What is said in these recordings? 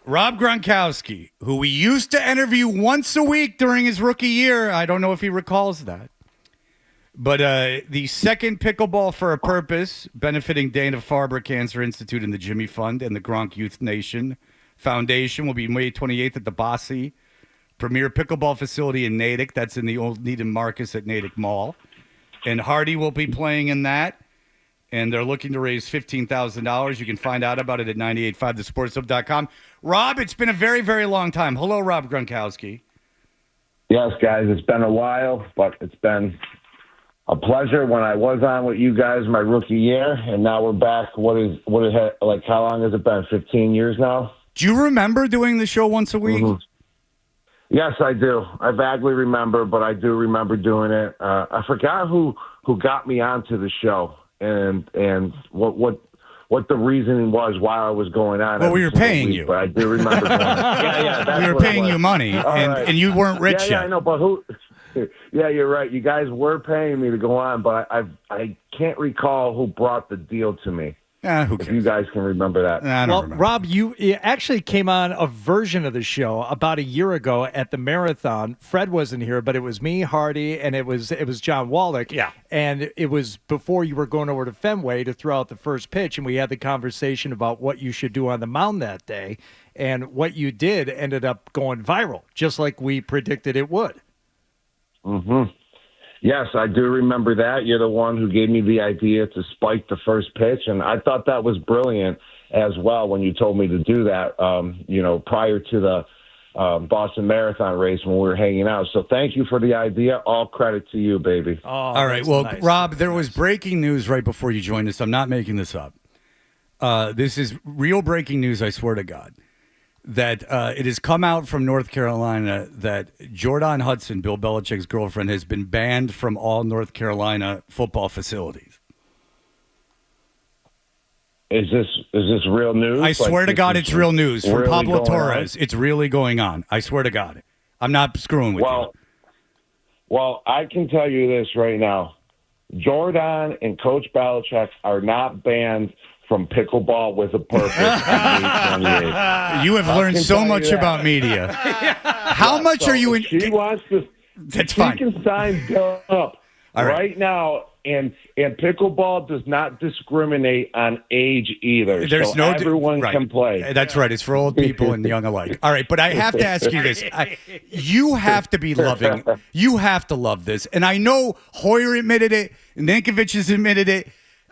Rob Gronkowski, who we used to interview once a week during his rookie year. I don't know if he recalls that. But the second Pickleball for a Purpose, benefiting Dana-Farber Cancer Institute and the Jimmy Fund and the Gronk Youth Nation Foundation, will be May 28th at the Bossy Premier Pickleball Facility in Natick. That's in the old Needham Marcus at Natick Mall. And Hardy will be playing in that. And they're looking to raise $15,000. You can find out about it at 985thesportshub.com. Rob, it's been a very, very long time. Hello, Rob Gronkowski. Yes, guys, it's been a while, but it's been a pleasure when I was on with you guys my rookie year, and now we're back. How long has it been? 15 years now? Do you remember doing the show once a week? Mm-hmm. Yes, I do. I vaguely remember, but I do remember doing it. I forgot who got me onto the show and what the reasoning was while I was going on. Well, we were paying you. But I do remember going that's we were paying you money, and you weren't rich yet. Yeah, I know, but who... Yeah, you're right. You guys were paying me to go on, but I can't recall who brought the deal to me. Who cares? If you guys can remember that. I don't remember. Rob, you actually came on a version of the show about a year ago at the Marathon. Fred wasn't here, but it was me, Hardy, and it was John Wallach. Yeah. And it was before you were going over to Fenway to throw out the first pitch, and we had the conversation about what you should do on the mound that day. And what you did ended up going viral, just like we predicted it would. Mm-hmm. Yes, I do remember that. You're the one who gave me the idea to spike the first pitch, and I thought that was brilliant as well when you told me to do that, prior to the Boston Marathon race when we were hanging out. So thank you for the idea. All credit to you, baby. Oh, all right. Well, nice. Rob, there was breaking news right before you joined us. I'm not making this up. This is real breaking news, I swear to God. That it has come out from North Carolina that Jordon Hudson, Bill Belichick's girlfriend, has been banned from all North Carolina football facilities. Is this real news? I swear to God, it's real news from Pablo Torres. It's really going on. I swear to God. I'm not screwing with you. Well, I can tell you this right now. Jordon and Coach Belichick are not banned from Pickleball with a Purpose. You have learned so much about media. How much are you in? She wants to. That's fine. She can sign Bill up right now, and Pickleball does not discriminate on age either. There's so everyone can play. That's right. It's for old people and young alike. All right, but I have to ask you this: you have to be loving. You have to love this, and I know Hoyer admitted it. Nankovich has admitted it.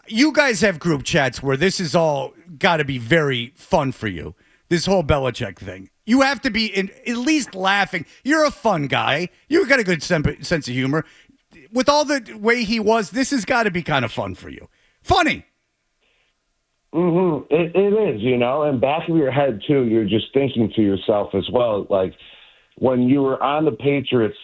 You guys have group chats where this is all got to be very fun for you. This whole Belichick thing. You have to be at least laughing. You're a fun guy. You've got a good sense of humor. With all the way he was, this has got to be kind of fun for you. Funny. Mm-hmm. It is, and back of your head, too, you're just thinking to yourself as well. Like, when you were on the Patriots,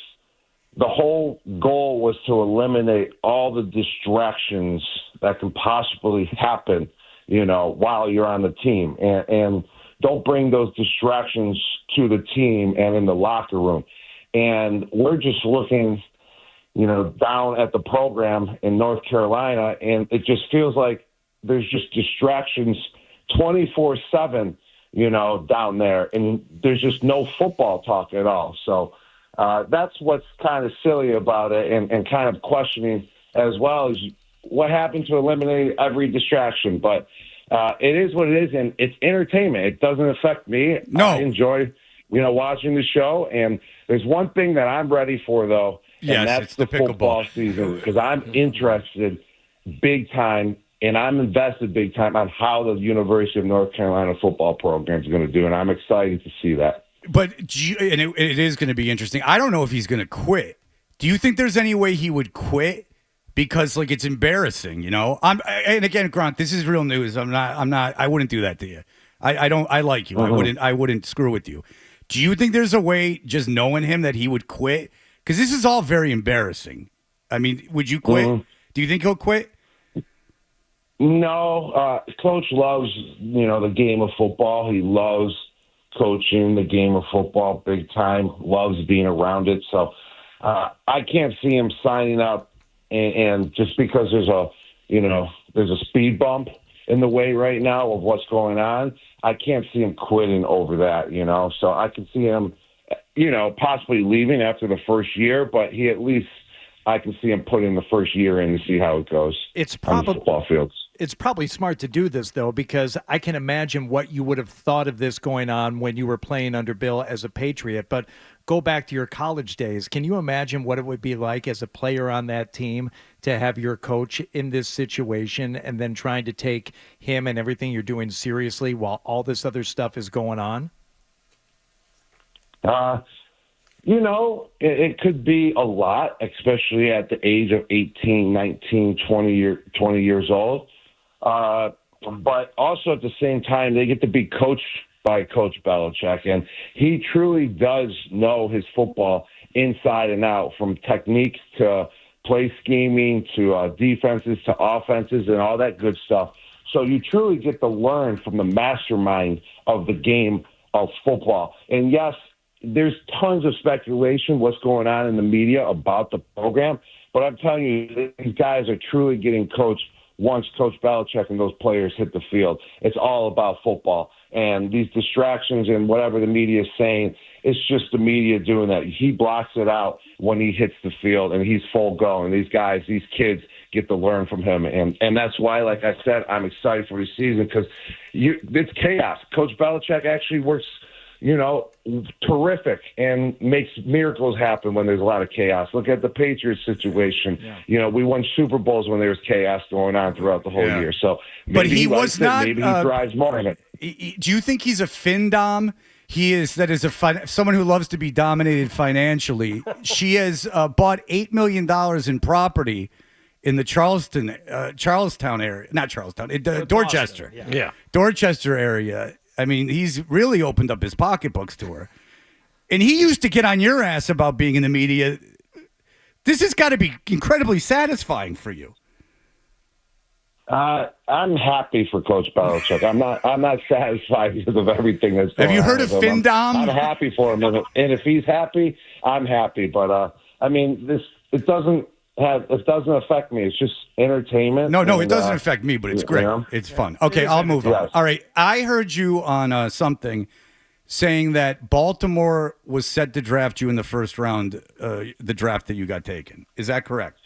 the whole goal was to eliminate all the distractions that can possibly happen, while you're on the team. And don't bring those distractions to the team and in the locker room. And we're just looking, down at the program in North Carolina, and it just feels like there's just distractions 24/7, down there. And there's just no football talk at all. So that's what's kind of silly about it and kind of questioning as well as what happened to eliminate every distraction. But it is what it is, and it's entertainment. It doesn't affect me. No. I enjoy, watching the show. And there's one thing that I'm ready for, though, and that's the football season, because I'm interested big time, and I'm invested big time on how the University of North Carolina football program is going to do, and I'm excited to see that. But it is going to be interesting. I don't know if he's going to quit. Do you think there's any way he would quit? Because it's embarrassing, and again, Gronk, this is real news. I wouldn't do that to you. I like you. Mm-hmm. I wouldn't screw with you. Do you think there's a way, just knowing him, that he would quit? Because this is all very embarrassing. I mean, would you quit? Mm-hmm. Do you think he'll quit? No, Coach loves, the game of football. He loves coaching the game of football big time, loves being around it. So I can't see him signing up and just because there's a speed bump in the way right now of what's going on, I can't see him quitting over that, So I can see him, possibly leaving after the first year, but I can see him putting the first year in to see how it goes on the football fields. It's probably smart to do this, though, because I can imagine what you would have thought of this going on when you were playing under Bill as a Patriot. But go back to your college days. Can you imagine what it would be like as a player on that team to have your coach in this situation and then trying to take him and everything you're doing seriously while all this other stuff is going on? It could be a lot, especially at the age of 18, 19, 20 years old. But also at the same time, they get to be coached by Coach Belichick, and he truly does know his football inside and out, from technique to play scheming to defenses to offenses and all that good stuff. So you truly get to learn from the mastermind of the game of football. And yes, there's tons of speculation what's going on in the media about the program, but I'm telling you, these guys are truly getting coached once Coach Belichick and those players hit the field. It's all about football. And these distractions and whatever the media is saying, it's just the media doing that. He blocks it out when he hits the field, and he's full go. And these guys, these kids, get to learn from him. And that's why, like I said, I'm excited for the season, because it's chaos. Coach Belichick actually works terrific and makes miracles happen when there's a lot of chaos. Look at the Patriots situation. Yeah. We won Super Bowls when there was chaos going on throughout the whole year. So but he was not. Maybe he thrives more in it. Do you think he's a fin dom? Someone who loves to be dominated financially. She has bought $8 million in property in the Charlestown area, not Charlestown, Dorchester. Yeah. Dorchester area. I mean, he's really opened up his pocketbooks to her. And he used to get on your ass about being in the media. This has got to be incredibly satisfying for you. I'm happy for Coach Belichick. I'm not satisfied because of everything that's going on. Have you heard of Findom? I'm happy for him. And if he's happy, I'm happy. But, it doesn't affect me. It's just entertainment. No, it doesn't affect me, but it's great. It's fun. Okay, I'll move on. Yes. All right. I heard you on something saying that Baltimore was set to draft you in the first round, the draft that you got taken. Is that correct?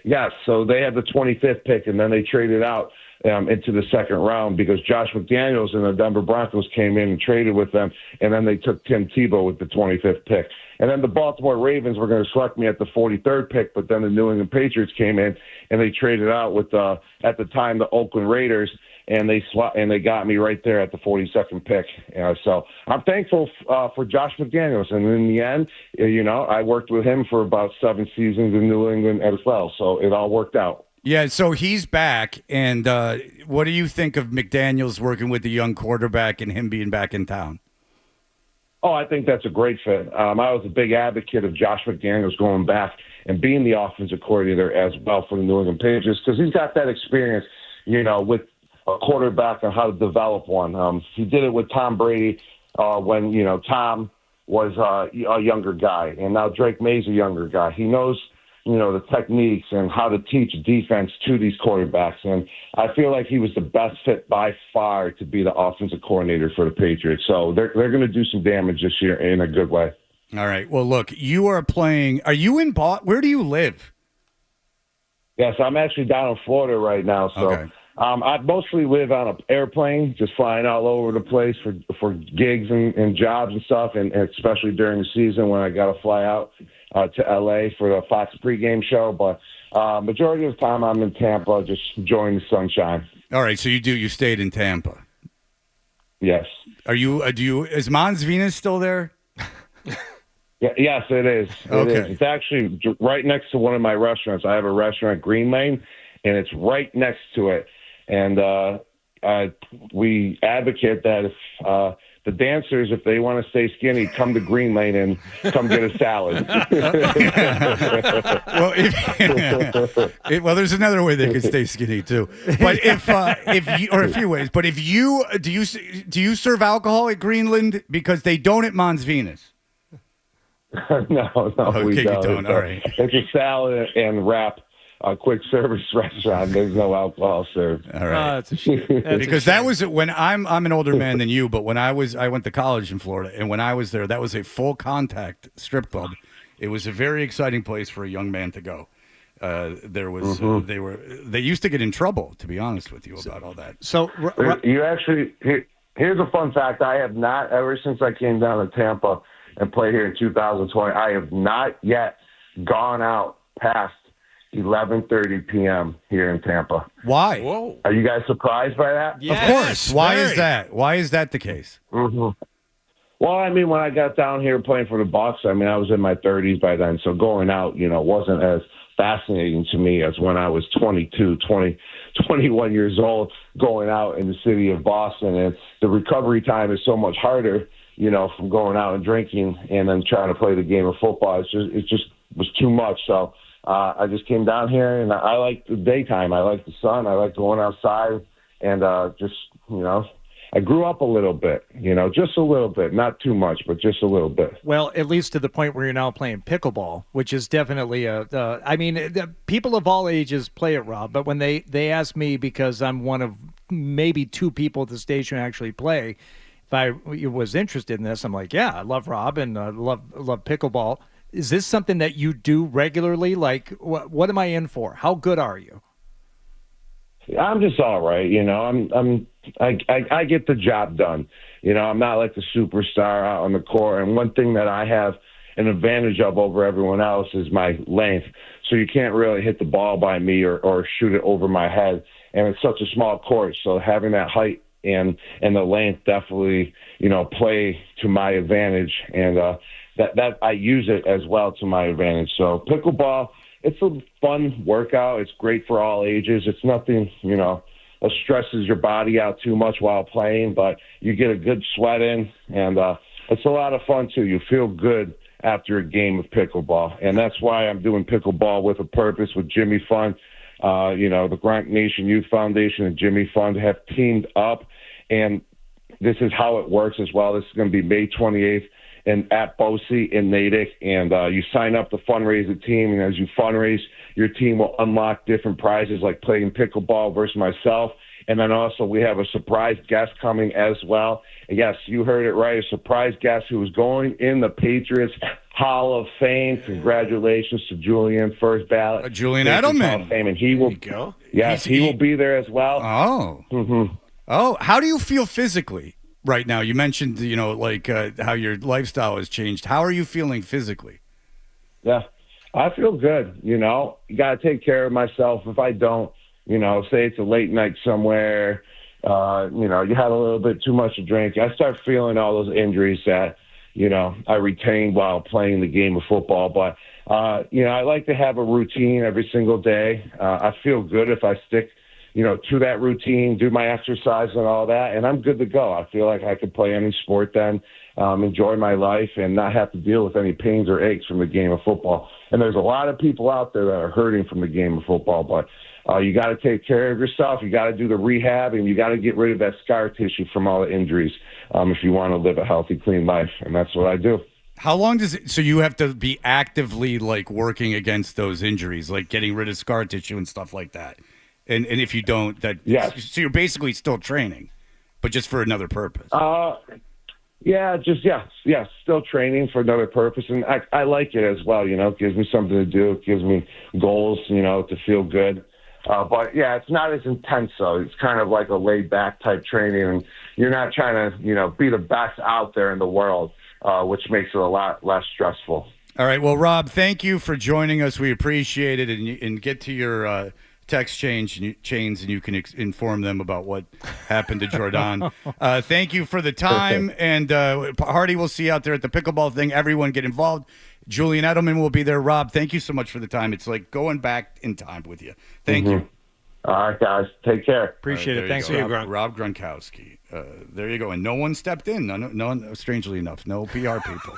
Yes. So they had the 25th pick, and then they traded out into the second round because Josh McDaniels and the Denver Broncos came in and traded with them, and then they took Tim Tebow with the 25th pick. And then the Baltimore Ravens were going to select me at the 43rd pick, but then the New England Patriots came in and they traded out with at the time the Oakland Raiders, and they got me right there at the 42nd pick. So I'm thankful for Josh McDaniels, and in the end, I worked with him for about 7 seasons in New England as well, so it all worked out. Yeah, so he's back, and what do you think of McDaniels working with the young quarterback and him being back in town? Oh, I think that's a great fit. I was a big advocate of Josh McDaniels going back and being the offensive coordinator as well for the New England Patriots, because he's got that experience, with a quarterback and how to develop one. He did it with Tom Brady when, Tom was a younger guy, and now Drake May's a younger guy. He knows the techniques and how to teach defense to these quarterbacks. And I feel like he was the best fit by far to be the offensive coordinator for the Patriots. So they're going to do some damage this year in a good way. All right. Well, look, you are playing. Are you in Where do you live? Yes, I'm actually down in Florida right now. So okay. I mostly live on an airplane, just flying all over the place for gigs and jobs and stuff, and especially during the season when I got to fly out to L.A. for the Fox pregame show. But majority of the time I'm in Tampa, just enjoying the sunshine. All right, so you stayed in Tampa. Yes. Are you? Is Mons Venus still there? Yes, it is. Okay. It is. It's actually right next to one of my restaurants. I have a restaurant, Green Lane, and it's right next to it. And we advocate that if the dancers, if they want to stay skinny, come to Green Lane and come get a salad. Well, there's another way they could stay skinny too. But if you, or a few ways. But if you do you serve alcohol at Greenland, because they don't at Mons Venus? No, okay, we don't. you don't. All right. It's a salad and wrap quick service restaurant. There's no alcohol served. All right. That's a shame. Because that was when I'm an older man than you, but when I went to college in Florida, and when I was there, that was a full contact strip club. It was a very exciting place for a young man to go. There was they used to get in trouble, to be honest with you, about all that. So You actually, here's a fun fact. I have not, ever since I came down to Tampa and played here in 2020, I have not yet gone out past 11:30 p.m. here in Tampa. Why? Whoa. Are you guys surprised by that? Yes, Of course. Why very. is that? Why is that the case? Well, I mean, when I got down here playing for the Bucks, I mean, I was in my 30s by then, so going out, wasn't as fascinating to me as when I was 22, 21 years old, going out in the city of Boston. And the recovery time is so much harder, from going out and drinking and then trying to play the game of football. It just was too much. So I just came down here, and I like the daytime. I like the sun. I like going outside, and I grew up a little bit, just a little bit, not too much, but just a little bit. Well, at least to the point where you're now playing pickleball, which is definitely people of all ages play it, Rob. But when they ask me, because I'm one of maybe two people at the station who actually play, if I was interested in this, I'm like, yeah, I love Rob and love pickleball. Is this something that you do regularly? Like, what am I in for? How good are you? I'm just all right, I get the job done. I'm not like the superstar out on the court. And one thing that I have an advantage of over everyone else is my length. So you can't really hit the ball by me or shoot it over my head. And it's such a small court. So having that height and the length definitely, play to my advantage. And that I use it as well to my advantage. So pickleball, it's a fun workout. It's great for all ages. It's nothing, that stresses your body out too much while playing, but you get a good sweat in, and it's a lot of fun, too. You feel good after a game of pickleball, and that's why I'm doing Pickleball with a Purpose with Jimmy Fund. The Gronk Nation Youth Foundation and Jimmy Fund have teamed up, and this is how it works as well. This is going to be May 28th. And at BOSI in Natick, and you sign up to fundraise the team, and as you fundraise, your team will unlock different prizes like playing pickleball versus myself, and then also we have a surprise guest coming as well. And yes, you heard it right, a surprise guest who is going in the Patriots Hall of Fame. Congratulations to Julian, first ballot. Julian Patriots Edelman. Hall of Fame, and he will go. Yes, he will be there as well. Oh, how do you feel physically right now? You mentioned, how your lifestyle has changed. How are you feeling physically? Yeah, I feel good. You got to take care of myself. If I don't, say it's a late night somewhere, you had a little bit too much to drink, I start feeling all those injuries that, I retained while playing the game of football. But, I like to have a routine every single day. I feel good if I stick to that routine, do my exercise and all that, and I'm good to go. I feel like I could play any sport then, enjoy my life, and not have to deal with any pains or aches from the game of football. And there's a lot of people out there that are hurting from the game of football, but you got to take care of yourself. You got to do the rehab, and you got to get rid of that scar tissue from all the injuries if you want to live a healthy, clean life, and that's what I do. How long does it? So you have to be actively working against those injuries, like getting rid of scar tissue and stuff like that. And if you don't, yes. So you're basically still training, but just for another purpose. Still training for another purpose, and I like it as well. It gives me something to do. It gives me goals, to feel good. But yeah, it's not as intense though. It's kind of like a laid back type training, and you're not trying to, be the best out there in the world, which makes it a lot less stressful. All right. Well, Rob, thank you for joining us. We appreciate it, and get to your text chains, and you can inform them about what happened to Jordon. Thank you for the time, and Hardy, we'll see you out there at the pickleball thing. Everyone get involved. Julian Edelman will be there. Rob, thank you so much for the time. It's like going back in time with you. Thank you. All right, guys. Take care. Appreciate it. Thanks, Rob. Rob Gronkowski. There you go. And no one stepped in. No one, strangely enough, no PR people.